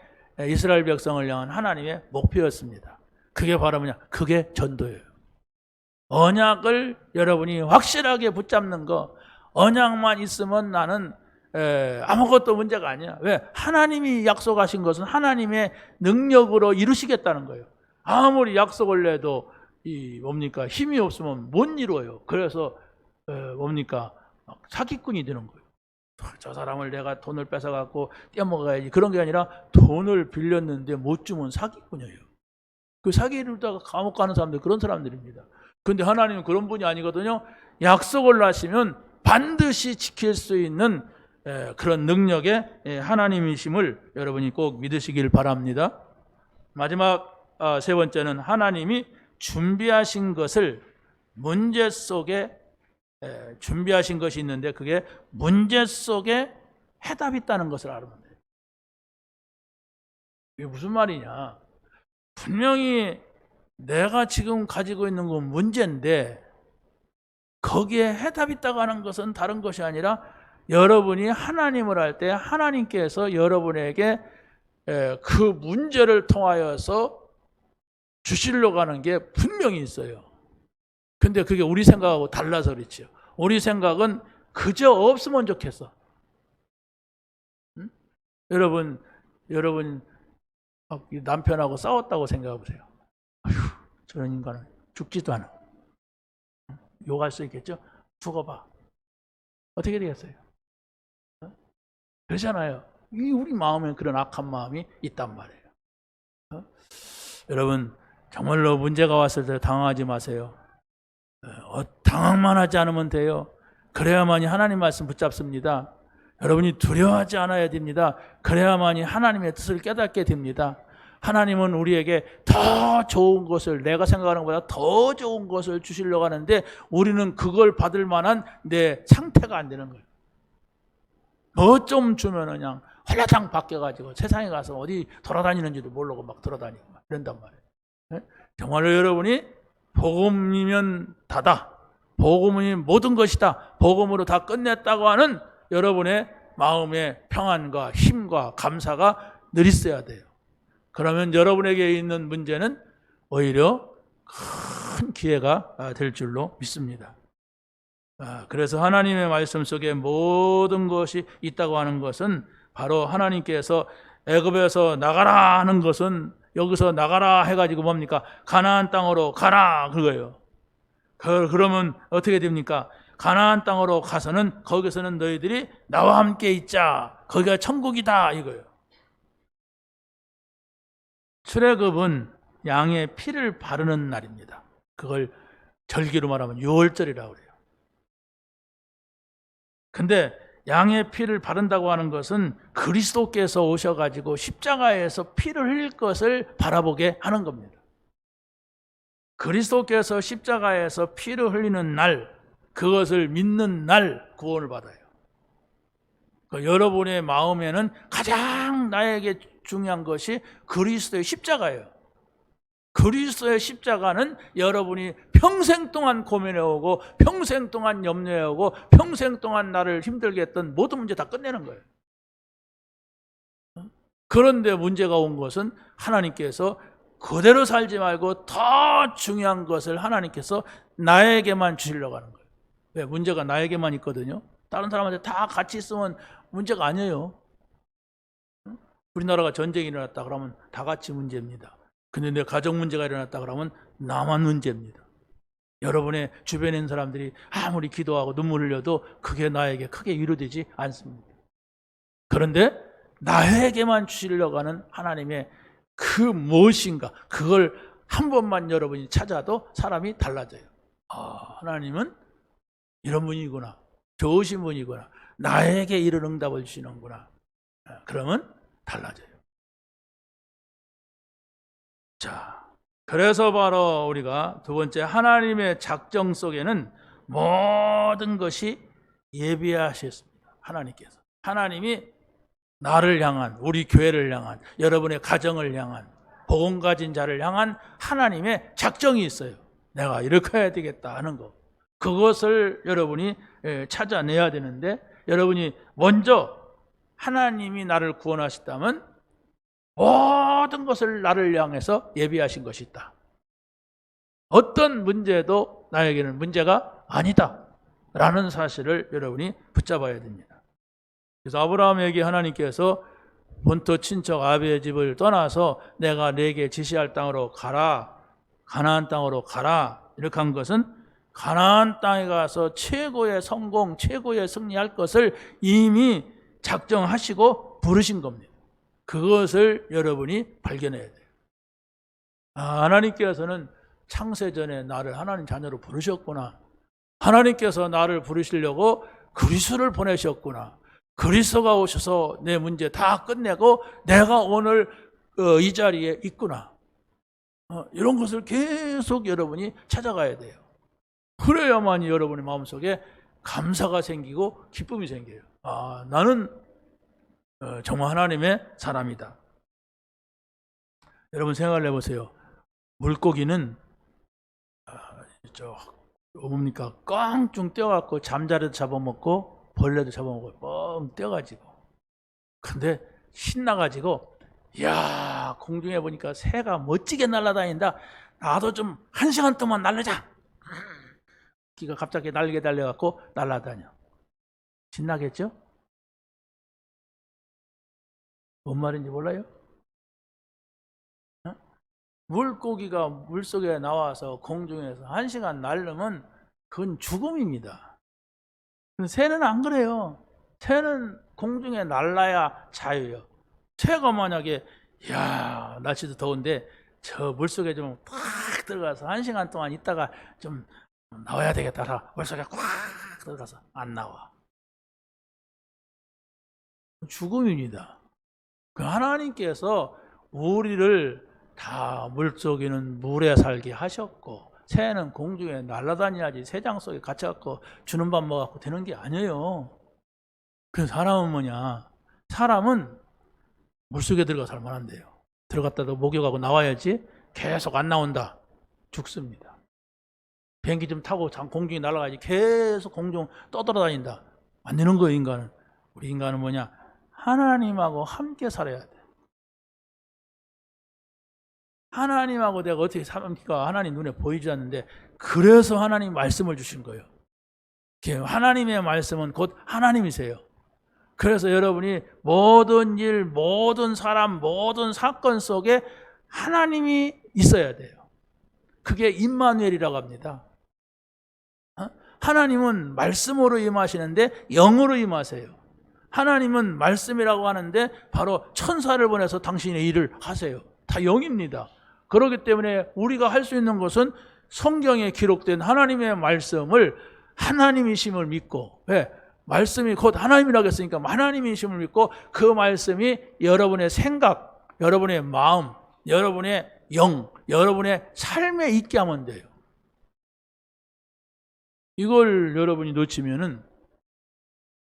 이스라엘 백성을 향한 하나님의 목표였습니다. 그게 바로 뭐냐? 그게 전도예요. 언약을 여러분이 확실하게 붙잡는 거, 언약만 있으면 나는 아무것도 문제가 아니야. 왜? 하나님이 약속하신 것은 하나님의 능력으로 이루시겠다는 거예요. 아무리 약속을 내도 뭡니까? 힘이 없으면 못 이루어요. 그래서 뭡니까? 사기꾼이 되는 거예요. 저 사람을 내가 돈을 뺏어갖고 떼먹어야지. 그런 게 아니라 돈을 빌렸는데 못 주면 사기꾼이에요. 그 사기를다가 감옥 가는 사람들, 그런 사람들입니다. 근데 하나님은 그런 분이 아니거든요. 약속을 하시면 반드시 지킬 수 있는 그런 능력의 하나님이심을 여러분이 꼭 믿으시길 바랍니다. 마지막 세 번째는 하나님이 준비하신 것을 문제 속에 준비하신 것이 있는데 그게 문제 속에 해답이 있다는 것을 알면 돼요. 이게 무슨 말이냐? 분명히 내가 지금 가지고 있는 건 문제인데 거기에 해답이 있다고 하는 것은 다른 것이 아니라 여러분이 하나님을 할 때 하나님께서 여러분에게 그 문제를 통하여서 주시려고 하는 게 분명히 있어요. 근데 그게 우리 생각하고 달라서 그렇죠. 우리 생각은 그저 없으면 좋겠어. 응? 여러분 남편하고 싸웠다고 생각해 보세요. 아휴, 저런 인간은 죽지도 않아. 욕할 수 있겠죠? 죽어봐. 어떻게 되겠어요? 그렇잖아요. 우리 마음에 그런 악한 마음이 있단 말이에요. 여러분 정말로 문제가 왔을 때 당황하지 마세요. 당황만 하지 않으면 돼요. 그래야만이 하나님 말씀 붙잡습니다. 여러분이 두려워하지 않아야 됩니다. 그래야만이 하나님의 뜻을 깨닫게 됩니다. 하나님은 우리에게 더 좋은 것을, 내가 생각하는 것보다 더 좋은 것을 주시려고 하는데 우리는 그걸 받을 만한 내 상태가 안 되는 거예요. 뭐 좀 주면 그냥 홀라당 바뀌어가지고 세상에 가서 어디 돌아다니는지도 모르고 막 돌아다니고 막 이런단 말이에요. 정말로 여러분이 복음이면 다다, 복음이 모든 것이다, 복음으로 다 끝냈다고 하는 여러분의 마음의 평안과 힘과 감사가 늘 있어야 돼요. 그러면 여러분에게 있는 문제는 오히려 큰 기회가 될 줄로 믿습니다. 그래서 하나님의 말씀 속에 모든 것이 있다고 하는 것은 바로 하나님께서 애굽에서 나가라 하는 것은 여기서 나가라 해가지고 뭡니까? 가나안 땅으로 가라 그거예요. 그러면 어떻게 됩니까? 가나안 땅으로 가서는 거기서는 너희들이 나와 함께 있자. 거기가 천국이다 이거예요. 출애굽은 양의 피를 바르는 날입니다. 그걸 절기로 말하면 유월절이라고 그래요. 근데 양의 피를 바른다고 하는 것은 그리스도께서 오셔가지고 십자가에서 피를 흘릴 것을 바라보게 하는 겁니다. 그리스도께서 십자가에서 피를 흘리는 날, 그것을 믿는 날 구원을 받아요. 여러분의 마음에는 가장 나에게 중요한 것이 그리스도의 십자가예요. 그리스도의 십자가는 여러분이 평생 동안 고민해오고 평생 동안 염려해오고 평생 동안 나를 힘들게 했던 모든 문제 다 끝내는 거예요. 그런데 문제가 온 것은 하나님께서 그대로 살지 말고 더 중요한 것을 하나님께서 나에게만 주시려고 하는 거예요. 왜? 문제가 나에게만 있거든요. 다른 사람한테 다 같이 있으면 문제가 아니에요. 우리나라가 전쟁이 일어났다 그러면 다 같이 문제입니다. 근데 내 가정 문제가 일어났다 그러면 나만 문제입니다. 여러분의 주변에 있는 사람들이 아무리 기도하고 눈물 흘려도 그게 나에게 크게 위로되지 않습니다. 그런데 나에게만 주시려고 하는 하나님의 그 무엇인가, 그걸 한 번만 여러분이 찾아도 사람이 달라져요. 하나님은 이런 분이구나, 좋으신 분이구나, 나에게 이런 응답을 주시는구나. 그러면 달라져요. 자, 그래서 바로 우리가 두 번째, 하나님의 작정 속에는 모든 것이 예비하셨습니다. 하나님께서. 하나님이 나를 향한, 우리 교회를 향한, 여러분의 가정을 향한, 복음 가진 자를 향한 하나님의 작정이 있어요. 내가 이렇게 해야 되겠다 하는 거. 그것을 여러분이 찾아내야 되는데, 여러분이 먼저 하나님이 나를 구원하셨다면 모든 것을 나를 향해서 예비하신 것이 있다. 어떤 문제도 나에게는 문제가 아니다 라는 사실을 여러분이 붙잡아야 됩니다. 그래서 아브라함에게 하나님께서 본토 친척 아비의 집을 떠나서 내가 네게 지시할 땅으로 가라, 가나안 땅으로 가라 이렇게 한 것은 가나안 땅에 가서 최고의 성공, 최고의 승리할 것을 이미 작정하시고 부르신 겁니다. 그것을 여러분이 발견해야 돼요. 하나님께서는 창세전에 나를 하나님 자녀로 부르셨구나. 하나님께서 나를 부르시려고 그리스도를 보내셨구나. 그리스도가 오셔서 내 문제 다 끝내고 내가 오늘 이 자리에 있구나. 이런 것을 계속 여러분이 찾아가야 돼요. 그래야만이 여러분의 마음속에 감사가 생기고 기쁨이 생겨요. 나는 정말 하나님의 사람이다. 여러분 생각을 해보세요. 물고기는 뭡니까? 껑충 떼어갖고 잠자리도 잡아먹고 벌레도 잡아먹고 뻥 떼어가지고, 근데 신나가지고 이야 공중에 보니까 새가 멋지게 날아다닌다. 나도 좀 1시간 동안 날르자. 기가 갑자기 날개 달려갖고 날아다녀. 신나겠죠? 뭔 말인지 몰라요? 물고기가 물속에 나와서 공중에서 1시간 날르면 그건 죽음입니다. 새는 안 그래요. 새는 공중에 날라야 자유예요. 새가 만약에 이야 날씨도 더운데 저 물속에 좀 팍 들어가서 1시간 동안 있다가 좀 나와야 되겠다. 물속에 꽉 들어가서 안 나와. 죽음입니다. 하나님께서 우리를 다 물속에는 물에 살게 하셨고 새는 공중에 날아다녀야지 새장 속에 갇혀갖고 주는 밥 먹어갖고 되는 게 아니에요. 그래서 사람은 뭐냐? 사람은 물속에 들어가 살만 한대요. 들어갔다도 목욕하고 나와야지. 계속 안 나온다. 죽습니다. 비행기 좀 타고 공중에 날아가야지. 계속 공중 떠돌아다닌다. 안 되는 거예요, 인간은. 우리 인간은 뭐냐? 하나님하고 함께 살아야 돼. 하나님하고 내가 어떻게 삽니까? 하나님 눈에 보이지 않는데, 그래서 하나님 말씀을 주신 거예요. 하나님의 말씀은 곧 하나님이세요. 그래서 여러분이 모든 일, 모든 사람, 모든 사건 속에 하나님이 있어야 돼요. 그게 임마누엘이라고 합니다. 하나님은 말씀으로 임하시는데 영으로 임하세요. 하나님은 말씀이라고 하는데 바로 천사를 보내서 당신의 일을 하세요. 다 영입니다. 그렇기 때문에 우리가 할 수 있는 것은 성경에 기록된 하나님의 말씀을 하나님이심을 믿고, 왜? 말씀이 곧 하나님이라고 했으니까 하나님이심을 믿고 그 말씀이 여러분의 생각, 여러분의 마음, 여러분의 영, 여러분의 삶에 있게 하면 돼요. 이걸 여러분이 놓치면은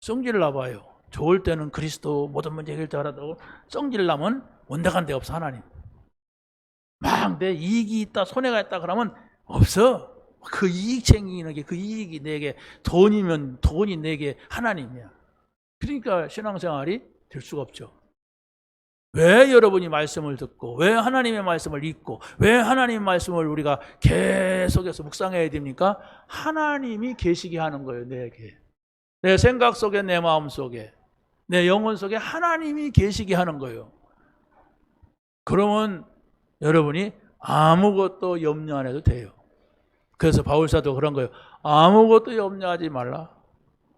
성질 나봐요. 좋을 때는 그리스도 모든 문제 해결하라고 성질 나면 온데간데 없어 하나님. 막 내 이익이 있다, 손해가 있다 그러면 없어. 그 이익 챙기는 게, 그 이익이 내게 돈이면 돈이 내게 하나님이야. 그러니까 신앙생활이 될 수가 없죠. 왜 여러분이 말씀을 듣고, 왜 하나님의 말씀을 읽고, 왜 하나님의 말씀을 우리가 계속해서 묵상해야 됩니까? 하나님이 계시게 하는 거예요, 내게. 내 생각 속에, 내 마음 속에, 내 영혼 속에 하나님이 계시게 하는 거예요. 그러면 여러분이 아무것도 염려 안 해도 돼요. 그래서 바울사도 그런 거예요. 아무것도 염려하지 말라.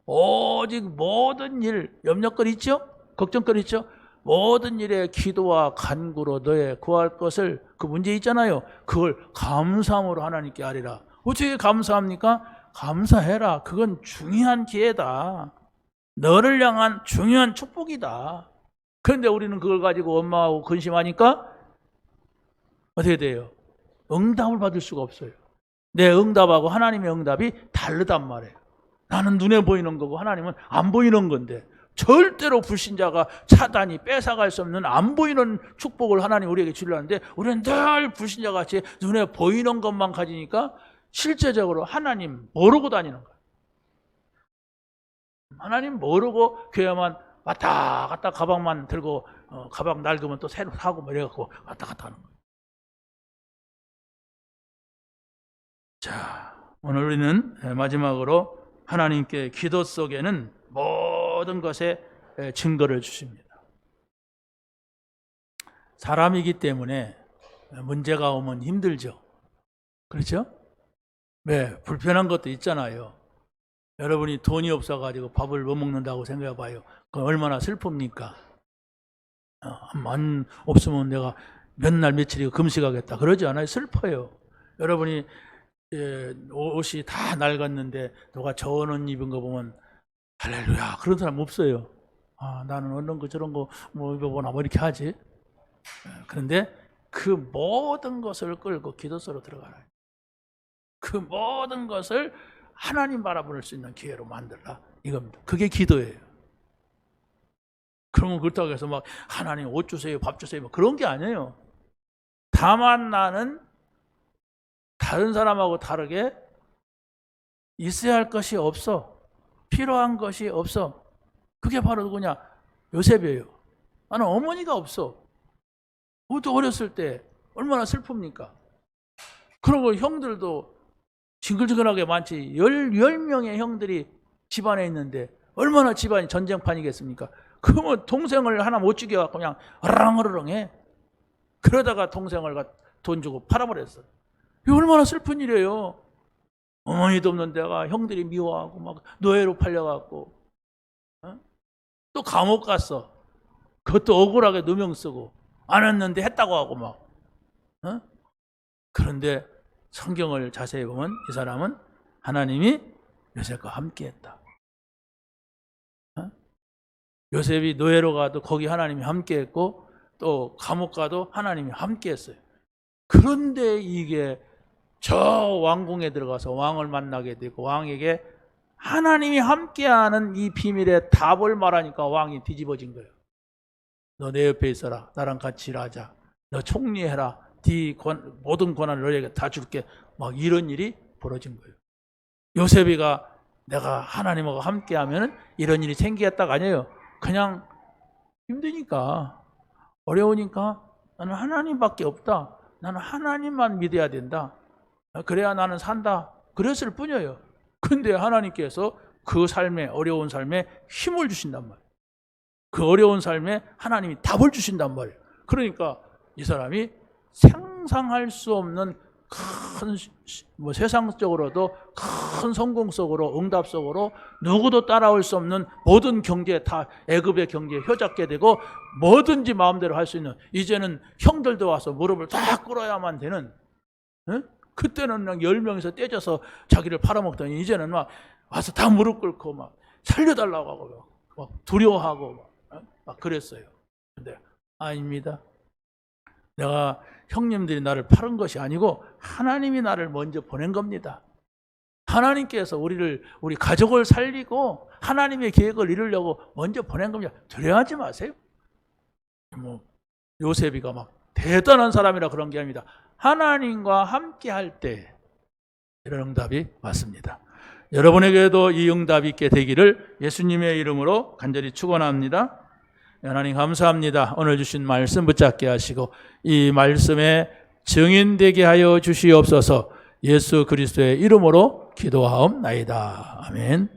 오직 모든 일, 염려거리 있죠? 걱정거리 있죠? 모든 일에 기도와 간구로 너의 구할 것을, 그 문제 있잖아요. 그걸 감사함으로 하나님께 아뢰라. 어떻게 감사합니까? 감사해라. 그건 중요한 기회다. 너를 향한 중요한 축복이다. 그런데 우리는 그걸 가지고 원망하고 근심하니까 어떻게 돼요? 응답을 받을 수가 없어요. 내 응답하고 하나님의 응답이 다르단 말이에요. 나는 눈에 보이는 거고 하나님은 안 보이는 건데 절대로 불신자가 차단이 뺏어갈 수 없는 안 보이는 축복을 하나님 우리에게 주려는데 우리는 늘 불신자같이 눈에 보이는 것만 가지니까 실제적으로 하나님 모르고 다니는 거예요. 하나님 모르고 교회만 왔다 갔다 가방만 들고 가방 낡으면 또 새로 사고 뭐 이래갖고 왔다 갔다 하는 거예요. 자, 오늘 우리는 마지막으로 하나님께 기도 속에는 모든 것에 증거를 주십니다. 사람이기 때문에 문제가 오면 힘들죠. 그렇죠? 네, 불편한 것도 있잖아요. 여러분이 돈이 없어가지고 밥을 못 먹는다고 생각해 봐요. 그건 얼마나 슬픕니까? 안 없으면 내가 몇 날 며칠이고 금식하겠다. 그러지 않아요. 슬퍼요. 여러분이 옷이 다 낡았는데 누가 저온 옷 입은 거 보면 할렐루야 그런 사람 없어요. 나는 어떤 거 저런 거 뭐 입어보나 뭐 이렇게 하지. 그런데 그 모든 것을 끌고 기도소로 들어가라. 그 모든 것을 하나님 바라볼 수 있는 기회로 만들라 이겁니다. 그게 기도예요. 그러면 그렇다고 해서 막 하나님 옷 주세요 밥 주세요 뭐 그런 게 아니에요. 다만 나는 다른 사람하고 다르게 있어야 할 것이 없어. 필요한 것이 없어. 그게 바로 누구냐? 요셉이에요. 나는 어머니가 없어. 그것도 어렸을 때 얼마나 슬픕니까? 그리고 형들도 징글징글하게 많지. 10명의 형들이 집안에 있는데 얼마나 집안이 전쟁판이겠습니까? 그러면 동생을 하나 못 죽여갖고 그냥 어르렁어르렁해. 그러다가 동생을 돈 주고 팔아버렸어. 이거 얼마나 슬픈 일이에요. 어머니도 없는 데가 형들이 미워하고 막 노예로 팔려갖고 또 감옥 갔어. 그것도 억울하게 누명 쓰고 안 했는데 했다고 하고 막 그런데 성경을 자세히 보면 이 사람은 하나님이 요셉과 함께 했다. 요셉이 노예로 가도 거기 하나님이 함께 했고 또 감옥 가도 하나님이 함께 했어요. 그런데 이게 저 왕궁에 들어가서 왕을 만나게 되고 왕에게 하나님이 함께하는 이 비밀의 답을 말하니까 왕이 뒤집어진 거예요. 너 내 옆에 있어라. 나랑 같이 일하자. 너 총리해라. 네 모든 권한을 너에게 다 줄게. 막 이런 일이 벌어진 거예요. 요셉이가 내가 하나님하고 함께하면 이런 일이 생기겠다가 아니에요. 그냥 힘드니까 어려우니까 나는 하나님밖에 없다. 나는 하나님만 믿어야 된다. 그래야 나는 산다. 그랬을 뿐이에요. 근데 하나님께서 그 삶에 어려운 삶에 힘을 주신단 말이에요. 그 어려운 삶에 하나님이 답을 주신단 말이에요. 그러니까 이 사람이 상상할 수 없는 큰 세상적으로도 큰 성공 속으로 응답 속으로 누구도 따라올 수 없는 모든 경제 다 애굽의 경제에 휘잡게 되고 뭐든지 마음대로 할 수 있는 이제는 형들도 와서 무릎을 딱 꿇어야만 되는 그때는 그냥 10명에서 떼져서 자기를 팔아먹더니 이제는 막 와서 다 무릎 꿇고 막 살려달라고 하고 막 두려워하고 막 그랬어요. 근데 아닙니다. 내가 형님들이 나를 팔은 것이 아니고 하나님이 나를 먼저 보낸 겁니다. 하나님께서 우리 가족을 살리고 하나님의 계획을 이루려고 먼저 보낸 겁니다. 두려워하지 마세요. 요셉이가 막 대단한 사람이라 그런 게 아닙니다. 하나님과 함께 할 때 이런 응답이 왔습니다. 여러분에게도 이 응답이 있게 되기를 예수님의 이름으로 간절히 축원합니다. 하나님 감사합니다. 오늘 주신 말씀 붙잡게 하시고 이 말씀에 증인되게 하여 주시옵소서. 예수 그리스도의 이름으로 기도하옵나이다. 아멘.